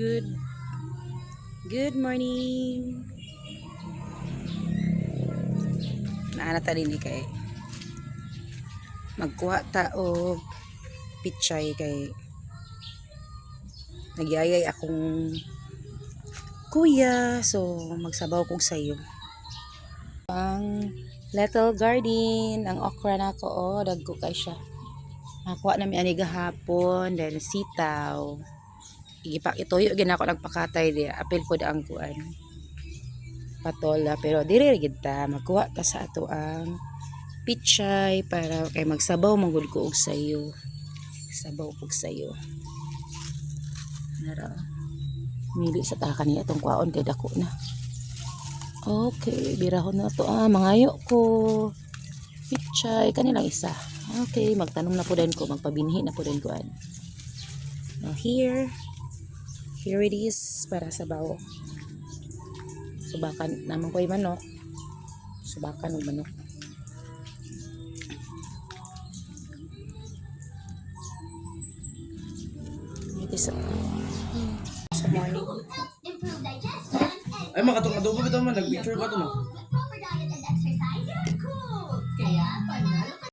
Good morning. Naanata din kay magkuha ta og pichay kay nagyayay akong kuya, so magsabaw kong sayo. Ang little garden, ang okra na ko, dagko kay siya. Nakuha namin ani gahapon, then sitaw. Igipak itoyo gina ako nagpakatay di apil pod ang kuan patola, pero dire gid ta magkuha ta sa ato ang pichay para kay magsabaw manggod ko og sayo. Sabaw og sayo. Nara. Mili sa ta kaniya tong kwaon kay dako na. Okay, birahon na to. Mangayo ko. Pichay kanilang isa. Okay, magtanom na po din ko, magpabinhi na po din ko. Now here it is para sa bawo. Subakan naman ko yung manok. Subakan ng manok. It is sa morning. Ay, makatong adobo ba ito man? Nag-picture ba ito mo?